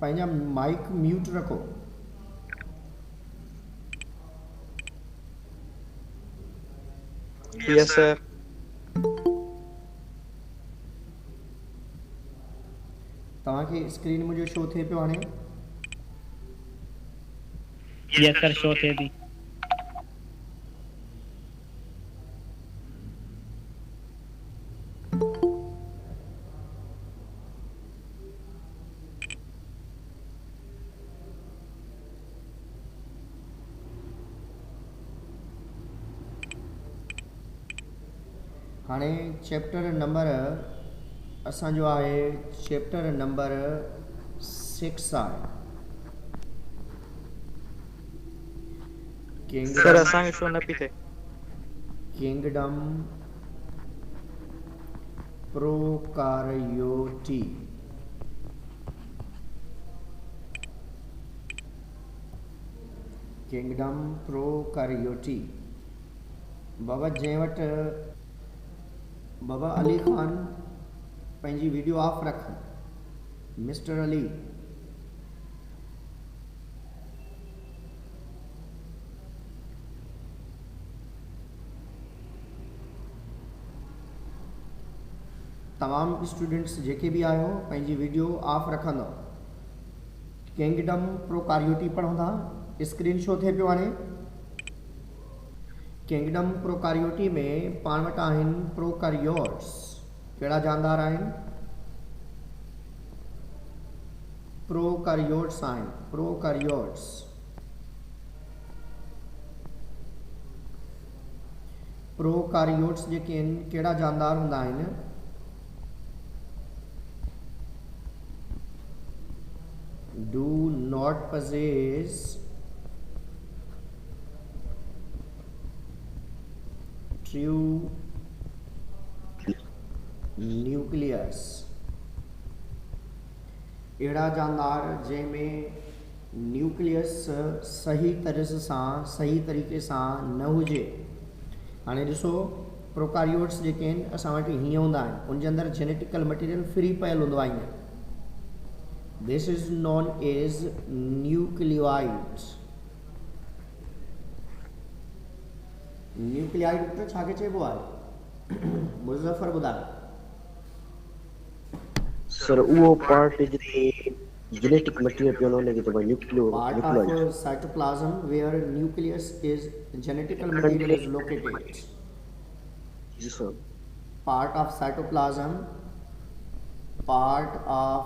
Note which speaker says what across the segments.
Speaker 1: पंहिंजा mic mute रखो।
Speaker 2: Yes sir.
Speaker 1: तव्हांखे स्क्रीन मुंहिंजो शो थिए पियो हाणे?
Speaker 3: यस सर, शो थिए थी।
Speaker 1: हाणे चैप्टर नंबर असांजो आहे चैप्टर नंबर 6 आहे।
Speaker 2: सर असांखे शो न पई थिए।
Speaker 1: किंगडम प्रोकार्योटी। किंगडम प्रोकार्योटी। बाबा जंहिं वटि बाबा अली ख़ान पंहिंजी वीडियो ऑफ रख। मिस्टर अली तमाम स्टूडेंट्स जेके भी आयो पंहिंजी वीडियो ऑफ रखंदो। किंगडम प्रोकार्योटी पढ़ंदा। स्क्रीन शो थे पियो हाणे। किंगडम प्रोकार्योटी में पाण वटि आहिनि प्रोकार्योट्स। कहिड़ा जानदार आहिनि? प्रोकार्योट्स आहिनि। प्रोकार्योट्स प्रोकार्योट्स जेके आहिनि कहिड़ा जानदार हूंदा आहिनि? do not possess true nucleus। अहिड़ा जानदार जंहिंमें न्यूक्लियस सही तरह सां सही तरीक़े सां न हुजे। हाणे ॾिसो प्रोकार्योट्स जेके आहिनि असां वटि हीअं हूंदा आहिनि। उनजे अंदरि जेनेटिकल मटीरियल फ्री पयल हूंदो आहे। हीअं This is known as nucleoid। Nuclide तो छा के चइबो आहे? मुज़फ़र ॿुधायो।
Speaker 4: सर वो पार्ट जिते जेनेटिक मटेरियल पियो हुनखे चइबो आहे
Speaker 1: part
Speaker 4: nucleoid.
Speaker 1: Of cytoplasm where nucleus is genetical material is located.
Speaker 4: जी sir.
Speaker 1: Part of cytoplasm, part of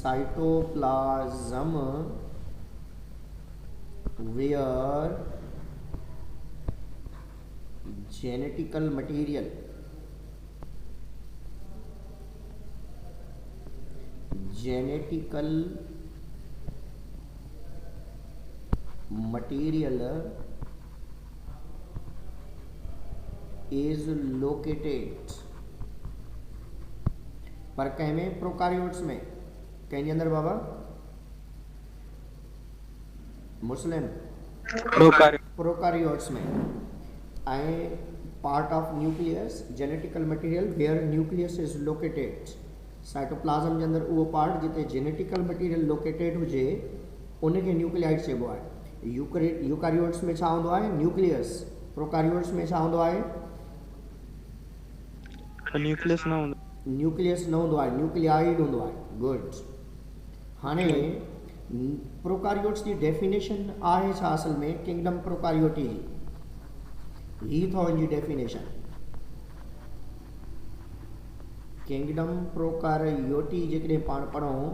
Speaker 1: cytoplasm where genetical material is located। पर कंहिं में? प्रोकार्योट्स में। कंहिंजे अंदरि बाबा? मुस्लिम प्रोकार्योट्स में। ऐं part of nucleus genetical material where nucleus is located. Cytoplasm जे अंदरि उहो पार्ट जिते जेनेटिकल मटीरियल लोकेटेड हुजे उनखे न्यूक्लियाइड चइबो आहे। यूकारियोट्स में छा हूंदो आहे? न्यूक्लियस। प्रोकार्योट्स में छा हूंदो आहे?
Speaker 2: न्यूक्लियस न हूंदो।
Speaker 1: न्यूक्लियस न हूंदो आहे, न्यूक्लियाइड हूंदो आहे। गुड। हाणे प्रोकार्योट्स जी डेफिनेशन आहे छा असल में? किंगडम प्रोकार्योटी ही अथव हिन जी डेफिनेशन। किंगडम प्रोकार्योटी जेकॾहिं पाण पढ़ूं,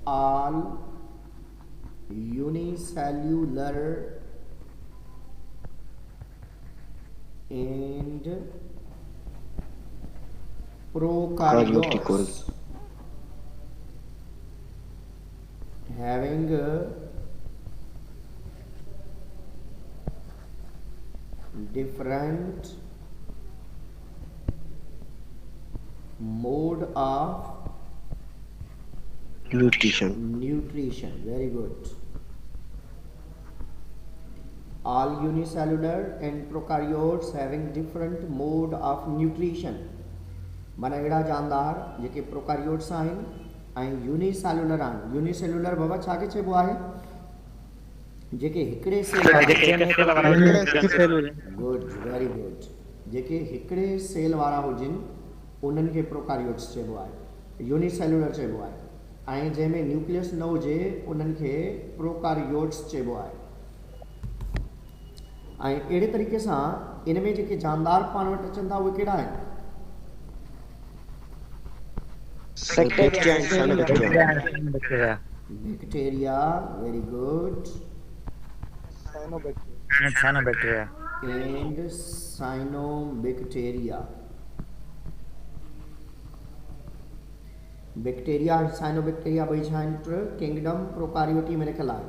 Speaker 1: all unicellular and prokaryotes having different mode of nutrition। Very good। All unicellular and prokaryotes having different mode of nutrition। माना अहिड़ा जानदार जेके प्रोकारियोट्स आहिनि ऐं यूनिसेल्युलर आहिनि। यूनिसेल्युलर बाबा छा खे चइबो आहे? जेके हिकिड़े सेल गुड, वेरी गुड, जेके हिकिड़े सेल वारा हुजनि उन्हनि खे प्रोकारियोट्स चइबो आहे, यूनिसेल्युलर चइबो आहे। ऐं जंहिंमें न्यूक्लियस न हुजे उन्हनि खे प्रोकारियोट्स चइबो आहे। ऐं अहिड़े तरीक़े सां इन में जेके जानदार पाण वटि अचनि था उहे कहिड़ा आहिनि? Bacteria, very good, and cyanobacteria. Bacteria ऐं साइनोबैक्टीरिया ॿई छा आहिनि? किंगडम प्रोकारियोटी में रखियल आहे।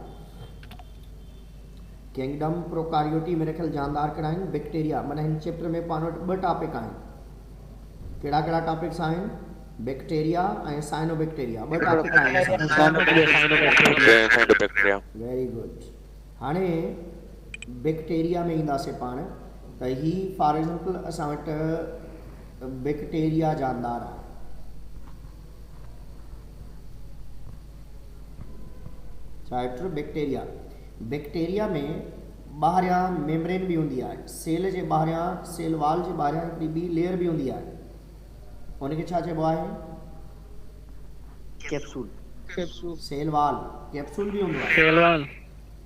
Speaker 1: किंगडम प्रोकारियोटी में रखियल जानदार कहिड़ा आहिनि? बैक्टीरिया। माना हिन चैप्टर में पाण वटि ॿ टॉपिक आहिनि। कहिड़ा कहिड़ा टॉपिक्स आहिनि? बैक्टीरिया ऐं साइनोबैक्टीरिया, ॿ टॉपिक आहिनि। Very good. हाणे बैक्टीरिया में ईंदासीं पाण त ही फॉर एग्जांपल असां वटि बैक्टीरिया जानदार आहे। छा बैक्टीरिया? बैक्टीरिया में ॿाहिरियां मेम्ब्रेन भी हूंदी आहे। सेल जे ॿाहिरियां, सेल वाल जे ॿाहिरियां हिकिड़ी ॿी लेयर भी हूंदी आहे, उनखे छा चइबो आहे? कैप्सूल। सेल वाल, कैप्सूल भी हूंदो आहे,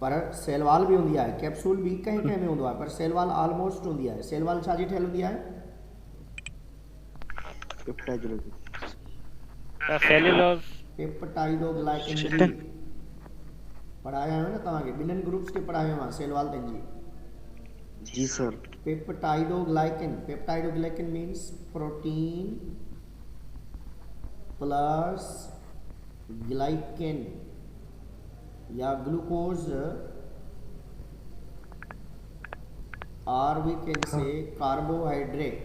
Speaker 1: पर सेल वाल भी हूंदी आहे, कैप्सूल भी कंहिं कंहिं में हूंदो आहे, पर सेल वाल ऑलमोस्ट हूंदी आहे। सेल वाल छा जी ठहियल हूंदी आहे? पेप्टाइडोग्लाइकन। पढ़ाया आहियो न तव्हांखे, ॿिन्हिनि ग्रुप्स खे पढ़ायो आहे सेल वाल तंहिंजी।
Speaker 4: जी सर।
Speaker 1: Peptidoglycan, peptidoglycan means protein plus glycan या ग्लूकोज, और वी कैन से कार्बोहाइड्रेट।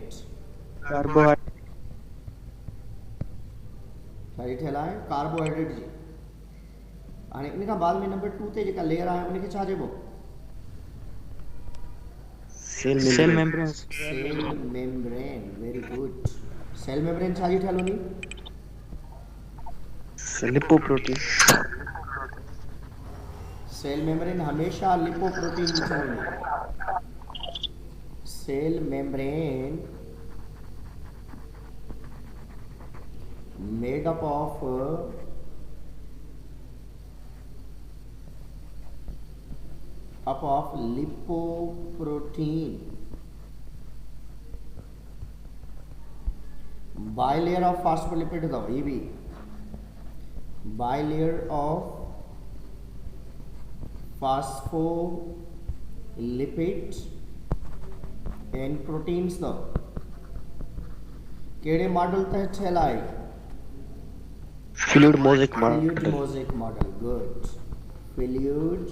Speaker 1: सारी ठेला है कार्बोहाइड्रेट जी। हाणे इन खां बाद में नंबर 2 ते जेका लेयर आहे उनखे छा चइबो?
Speaker 2: Cell membrane.
Speaker 1: Cell membrane, very good. Cell membrane छा जी ठहियल हूंदी?
Speaker 4: लिपोप्रोटीन।
Speaker 1: सेल मेम्ब्रेन हमेशा लिपोप्रोटीन जी ठहंदी। Cell membrane made up of lipoprotein, bilayer of phospholipid though, ये भी bilayer of phospholipid and proteins though केड़े मॉडल तहत ठहियल आहे?
Speaker 4: Fluid mosaic model.
Speaker 1: Fluid mosaic model, good. Fluid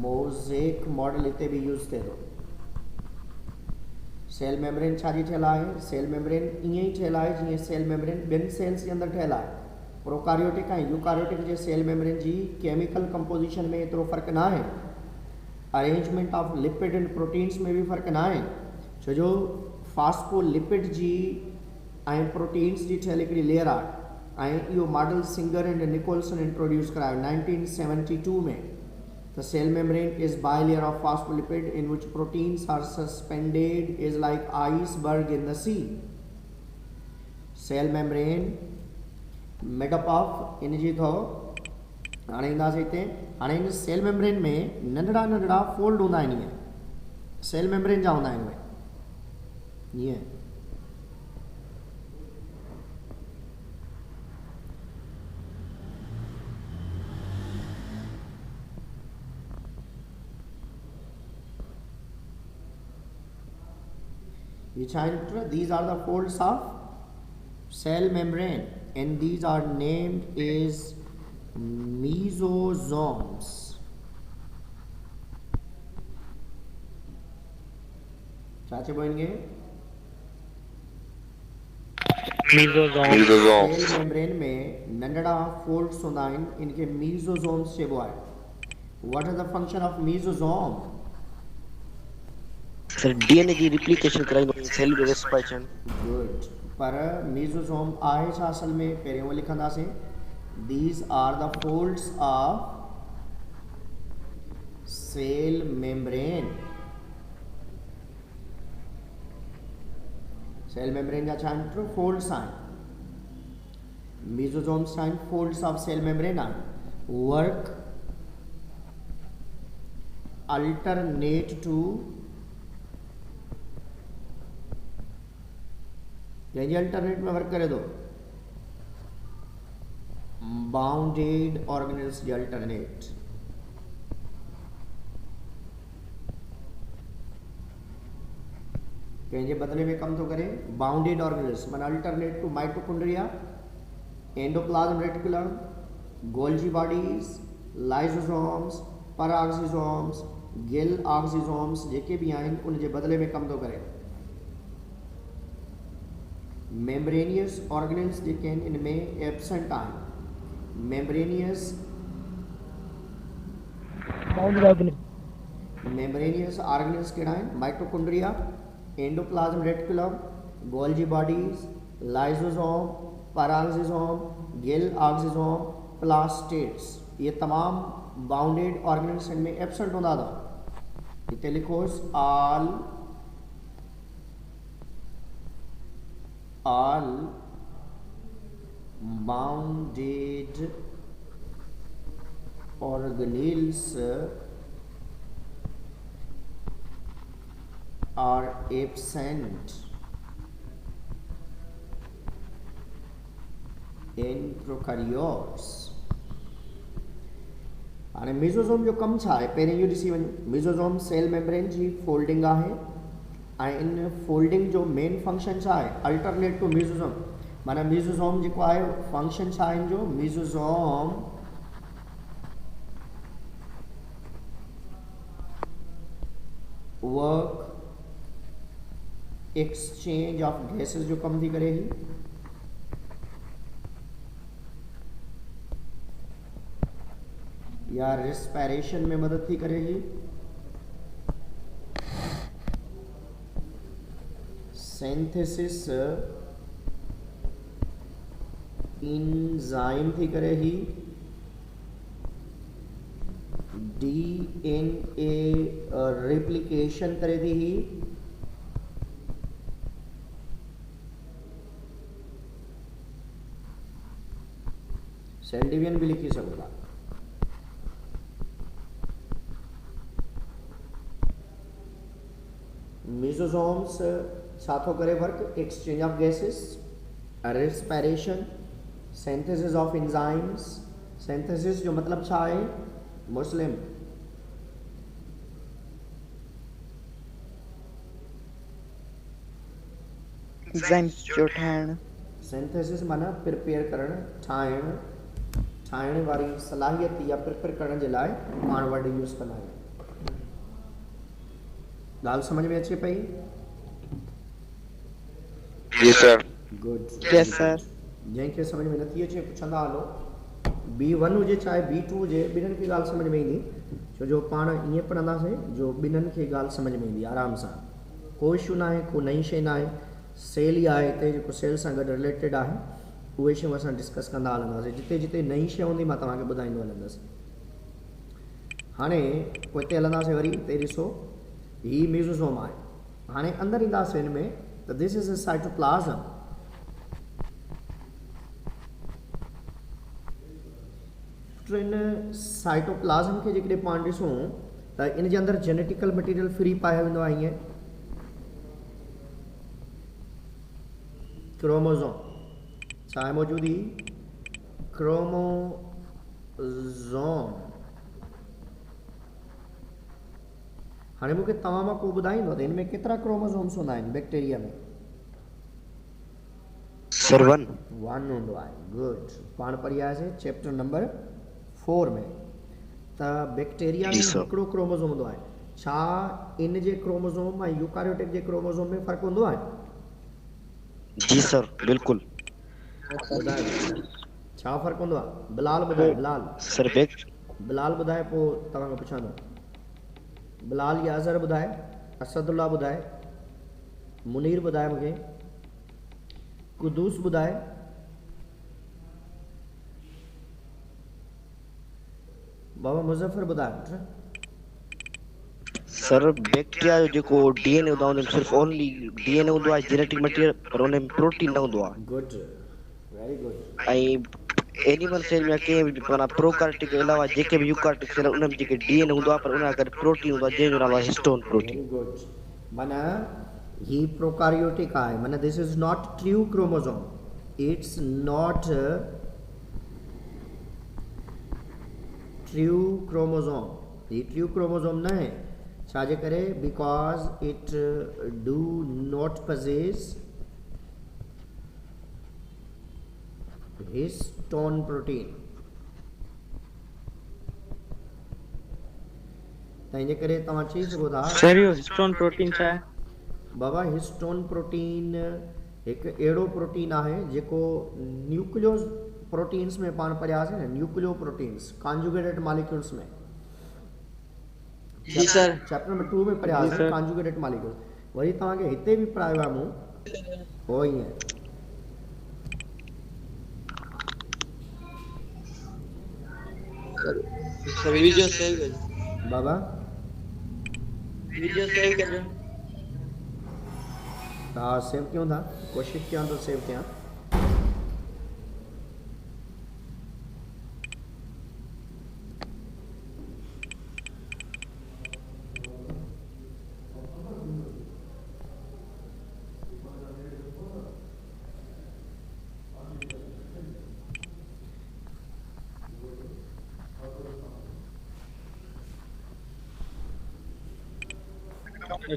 Speaker 1: mosaic model इते भी यूज़ थिए थो। सेल मेम्ब्रेन छा जी ठहियल आहे? सेल मेम्ब्रेन ईअं ई ठहियल आहे जीअं सेल मेम्ब्रेन ॿियनि सेल्स जे अंदरि ठहियल आहे। प्रोकारियोटिक ऐं यूकारियोटिक जे सेल मेम्ब्रेन जी केमिकल कंपोजिशन में एतिरो फ़र्क़ु न आहे, arrangement of lipid and proteins में भी फ़र्क़ु न आहे, छो जो फास्फोलिपिड जी ऐं प्रोटीन्स जी ठहियल हिकिड़ी लेयर आहे। ऐं इहो model Singer and Nicolson introduce करायो 1972 में। The cell membrane is bilayer of phospholipid in which proteins are suspended is like iceberg in the sea. Cell membrane made up of इन जी थो हाणे ईंदासीं हिते। हाणे इन सेल मेम्ब्रेन में नंढड़ा नंढड़ा फोल्ड हूंदा आहिनि, ईअं सेल मेम्ब्रेन जा हूंदा आहिनि उहे ईअं। These are the folds of cell membrane and these are named as mesosomes. चाचे बोलेंगे
Speaker 3: mesosomes.
Speaker 1: सेल मेम्ब्रेन में नंढड़ा फोल्ड्स होंदा आहिनि, इनके mesosomes चइबो आहे। What is the function of mesosome?
Speaker 4: Sir DNA जी रिप्लिकेशन कराइंदो सेल जो वेस्ट पहचान
Speaker 1: गुड। पर मीज़ोसोम आहे छा असल में पहिरियों वो लिखंदासीं these are the folds of cell membrane. Cell membrane जा छा आहिनि फोल्ड्स आहिनि। मीज़ोसोम्स छा आहिनि फोल्ड्स ऑफ सेल मेम्ब्रेन आहिनि। वर्क अल्टरनेट टू कंहिंजे अल्टरनेट में वर्क करे थो बाउंडेड ऑर्गेनल्स जे अल्टरनेट। कंहिंजे बदले में कम थो करे बाउंडेड ऑर्गेनल्स माना alternate to mitochondria endoplasm reticulum Golgi bodies lysosomes peroxisomes glyoxysomes जेके भी आहिनि उन जे बदले में कम थो करे। मेम्ब्रेनियस ऑर्गेनल्स जेके आहिनि इनमें एब्सेंट आहिनि। मेम्ब्रेनियस ऑर्गेनल्स कहिड़ा आहिनि mitochondria endoplasm reticulum Golgi bodies lysosome peroxisome glyoxysome plastids ये तमाम बाउंडेड ऑर्गेनल्स इनमें एब्सेंट हूंदा अथव। हिते लिखोसि all bounded organelles are absent in prokaryotes। हाणे मीज़ोसोम जो कमु छा आहे पहिरियों इहो ॾिसी वञूं। मीज़ोसोम सेल मेम्ब्रेन जी फोल्डिंग आहे ऐं इन फोल्डिंग जो मेन फंक्शन छा आहे अल्टरनेट टू मीज़ोसोम माना मीज़ोसोम जेको आहे फंक्शन छा आहे जो मीज़ोसोम वर्क एक्सचेंज ऑफ गैसेस जो कम थी करे ही या रेस्पिरेशन में मदद थी करे ही सिंथेसिस इंजाइम थी करे ही डीएनए रेप्लिकेशन करे थी ही सेल डिवीजन भी लिखी सघो था। मीज़ोसोम्स छा थो करे work exchange of gases respiration synthesis of enzymes. Synthesis जो मतलब छा आहे मुस्लिम
Speaker 2: एंजाइम्स जो ठाहिण
Speaker 1: सिंथेसिस माना प्रिपेयर करण ठाहिण वारी सलाहियत या प्रिपेयर करण जे लाइ पाण वर्ड यूज़ कंदा आहियूं। ॻाल्हि समझ में अचे पई?
Speaker 5: जी सर।
Speaker 1: गुड।
Speaker 2: Yes sir.
Speaker 1: जंहिंखे समझ में नथी अचे पुछंदा हलो B1 हुजे चाहे B2 हुजे ॿिन्हिनि खे ॻाल्हि समझ में ईंदी छो जो पाण ईअं पढ़ंदासीं जो ॿिन्हिनि खे ॻाल्हि समझ में ईंदी आराम सां। कोई इशू न आहे को नई शइ न आहे सेल ई आहे हिते जेको सेल सां गॾु रिलेटेड आहे उहे शयूं असां डिस्कस कंदा हलंदासीं। जिते जिते नई शइ हूंदी मां तव्हांखे ॿुधाईंदो हलंदुसि। हाणे पोइ हिते हलंदासीं वरी हिते ॾिसो ही मीज़ोसोम आहे। हाणे अंदरि ईंदासीं हिन में त दिस इज़ अ साइटोप्लाज़म। इन साइटोप्लाज़म खे जेकॾहिं पाण ॾिसूं त इन जे अंदरि जेनेटिकल मटीरियल फ्री पायो वेंदो आहे ईअं क्रोमोज़ोम छा आहे मौजूदी क्रोमोज़ोम। हाणे मूंखे तव्हां मां को ॿुधाईंदो त हिन में केतिरा क्रोमोज़ोम्स हूंदा आहिनि बैक्टीरिया में?
Speaker 4: सर 1
Speaker 1: हूंदो आहे। गुड। पाण पढ़ी आयासीं चैप्टर नंबर 4 में त बैक्टीरिया में हिकिड़ो क्रोमोज़ोम हूंदो आहे। छा इन जे क्रोमोज़ोम ऐं यूकारियोटिक जे क्रोमोज़ोम में फ़र्क़ु हूंदो आहे?
Speaker 4: जी सर बिल्कुल।
Speaker 1: ॿुधायो छा फ़र्क़ु हूंदो आहे? बिलाल ॿुधाए। बिलाल
Speaker 4: सर
Speaker 1: बिलाल ॿुधाए पोइ तव्हांखां पुछां थो। बिलाल या अज़हर ॿुधाए। असदुल्ला ॿुधाए, मुनीर ॿुधाए मूंखे, कुदूस ॿुधाए, बाबा मुज़फ़र ॿुधाए पुट।
Speaker 4: सर बैक्टीरिया जो जेको डीएनए हूंदो आहे उन में सिर्फ़ु ओनली डीएनए हूंदो आहे, जेनेटिक मटीरियल, पर उन में प्रोटीन न हूंदो आहे।
Speaker 1: Good, very good.
Speaker 4: ऐं एनिमल सेल में कंहिं बि माना प्रोकार्योटिक के अलावा जेके बि यूकार्योटिक सेल उन में जेके डीएनए हूंदो आहे, पर उन सां गॾु प्रोटीन हूंदो आहे जंहिंजो नालो आहे हिस्टोन प्रोटीन।
Speaker 1: Very good. माना ही प्रोकार्योटिक आहे, माना this is not true chromosome, it's not true chromosome, he true chromosome न है। छाजे करे? Because it do not possess histone protein. तंहिंजे करे तव्हां चई सघो था
Speaker 3: सर इहो हिस्टोन प्रोटीन छा आहे?
Speaker 1: बाबा हिस्टोन प्रोटीन हिकु अहिड़ो प्रोटीन आहे जेको न्यूक्लियो प्रोटीन्स में पाण पढ़ियासीं न, न्यूक्लियो प्रोटीन्स कॉन्जुगेटेड मॉलिक्यूल्स में।
Speaker 3: जी सर।
Speaker 1: चैप्टर नंबर 2 में पढ़ियासीं कॉन्जुगेटेड मॉलिक्यूल। वरी तव्हांखे हिते बि पढ़ायो आहे मूं, हो ईअं
Speaker 5: सर वीडियो सेव कर,
Speaker 1: बाबा।
Speaker 5: वीडियो सेव कर।
Speaker 1: हाँ सेव क्यों था, कोशिश कयां तो सेव कयां।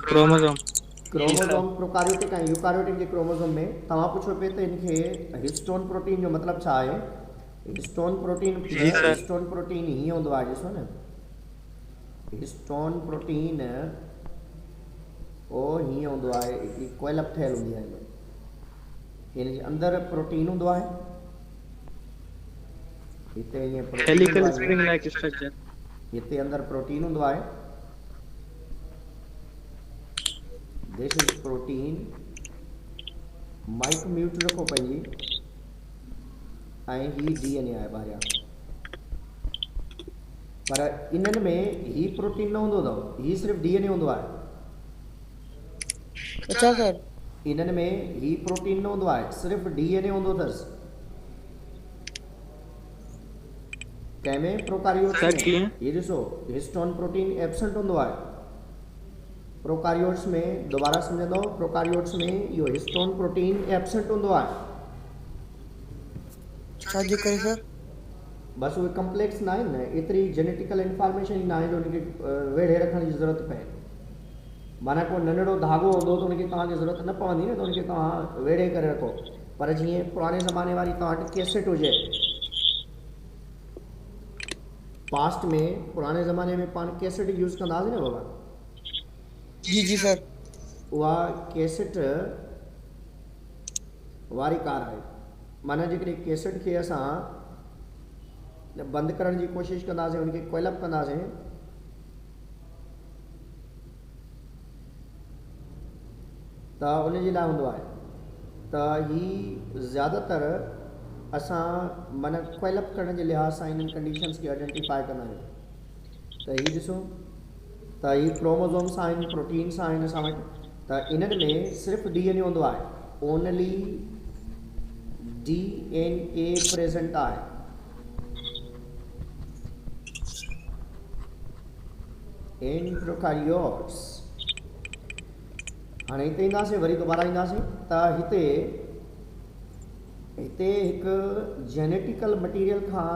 Speaker 3: क्रोमोसोम
Speaker 1: प्रोकार्योटिक ऐं यूकार्योटिक जे क्रोमोसोम में तव्हां पुछो पे त इनखे हिस्टोन प्रोटीन जो मतिलबु छा आहे। हिस्टोन प्रोटीन हीअं हूंदो आहे, ॾिसो न, हिस्टोन प्रोटीन ओ हीअं हूंदो आहे, हिकिड़ी कोयलप ठहियलु हूंदी आहे, हिन जे अंदरि प्रोटीन हूंदो आहे, हिते हीअं
Speaker 3: हेलिकल स्प्रिंग लाइक स्ट्रक्चर,
Speaker 1: हिते अंदरि प्रोटीन हूंदो आहे। This is protein. Mic mute रखो पंहिंजी, ऐं ही डीएनए आहे ॿाहिरियां, पर इन्हनि में ही प्रोटीन न हूंदो अथव, ही सिर्फ़ु डीएनए हूंदो आहे।
Speaker 2: अच्छा सर,
Speaker 1: इन्हनि में ही प्रोटीन न हूंदो आहे, सिर्फ़ु डीएनए हूंदो अथसि। कंहिंमें प्रोकार्योट्स में ये ॾिसो हिस्टोन प्रोटीन एब्सेंट हूंदो आहे। प्रोकार्योट्स में दोबारा सम्झंदो, प्रोकार्योट्स में इहो हिस्टोन प्रोटीन एब्सेंट हूंदो आहे।
Speaker 2: छाजे करे सर?
Speaker 1: बस उहे कम्प्लेक्स न आहिनि न, एतिरी जेनेटिकल इंफॉर्मेशन ई न आहे जो उनखे वेढ़े रखण जी ज़रूरत पए। माना को नंढड़ो धागो हूंदो त उनखे तव्हांखे ज़रूरत न पवंदी न, त उनखे तव्हां वेढ़े करे रखो। पर जीअं पुराणे ज़माने वारी तव्हां वटि कैसेट हुजे, पास्ट में पुराणे ज़माने में पाण कैसेट यूज़ कंदा हुआसीं न बाबा।
Speaker 2: जी जी सर।
Speaker 1: उहा कैसेट वारी कार आहे। माना जेकॾहिं कैसेट खे असां बंदि करण जी कोशिशि कंदासीं, उनखे कोयलप कंदासीं, त उन जे लाइ हूंदो आहे त ही ज़्यादातर असां माना कोयलप करण जे लिहाज़ सां इन्हनि कंडीशन्स खे आइडेंटिफाई कंदा आहियूं। त हीउ ॾिसो त ही क्रोमोसोम्स आहिनि, प्रोटीन्स आहिनि असां वटि, त इन्हनि में सिर्फ़ु डीएनए हूंदो आहे, ओनली डीएनए प्रेज़ेंट आहे। इन प्रोकार्योट्स। हाणे हिते ईंदासीं, वरी दोबारा ईंदासीं त हिते हिकु जेनेटिकल मटीरियल खां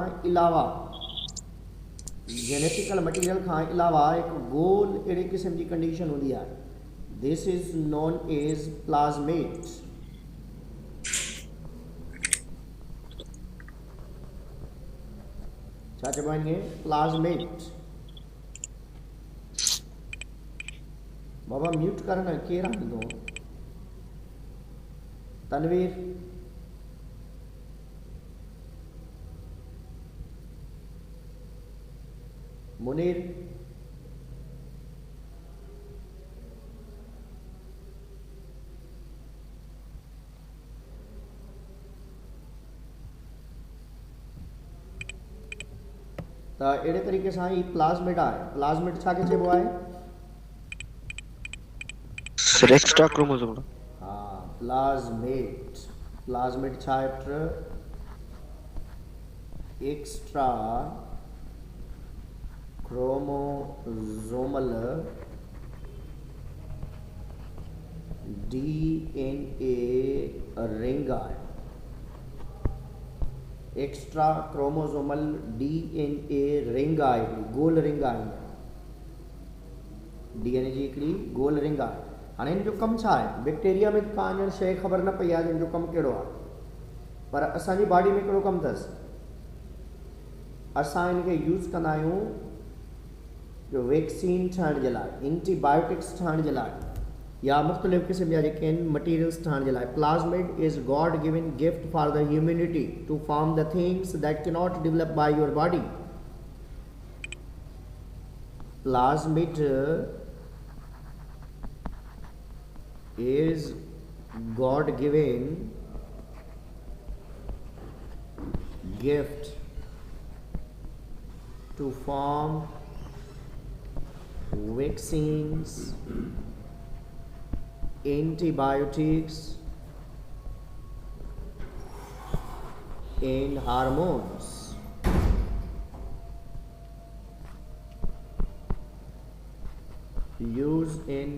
Speaker 1: अलावा हिकु गोल अहिड़े क़िस्म जी कंडीशन हूंदी आहे। This is known as plasmid. छा चइबो आहे इनखे? प्लाज़्मेट। बाबा म्यूट कर न, केरु आहे ॾिनो? तनवीर, मुनीर, त अहिड़े तरीक़े सां ही प्लाज़मिड आहे। प्लाज़मिड छा खे चइबो आहे?
Speaker 4: सर एक्स्ट्रा क्रोमोसोम
Speaker 1: हा, प्लाज़मिड। प्लाज़मिड छा आहे put? Extra chromosomal DNA ring आहे। एक्स्ट्रा क्रोमोसोमल DNA रिंग आहे, गोल रिंग आहे। DNA जी हिकिड़ी गोल रिंग आहे। हाणे हिन जो कमु छा आहे? बैक्टीरिया में का हींअर शइ ख़बर न पई आहे जिन जो कमु कहिड़ो आहे, पर असांजी बॉडी में कहिड़ो कमु अथसि। असां हिन खे यूज़ कंदा आहियूं जो वैक्सीन ठाहिण जे लाइ, एंटीबायोटिक्स ठाहिण जे लाइ, या मुख़्तलिफ़ क़िस्म जा जेके आहिनि मटीरियल्स ठाहिण जे लाइ। Plasmid is God given gift for the humanity to form the things that can not develop by your body. Plasmid is God given gift to form vaccines, antibiotics and hormones। used in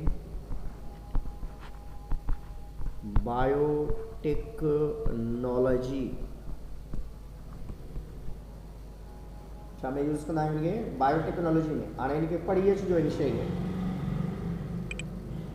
Speaker 1: biotechnology. छा में use कंदा आहियूं इनखे? Biotechnology में। हाणे इनखे पढ़ी अचिजो इन शइ खे।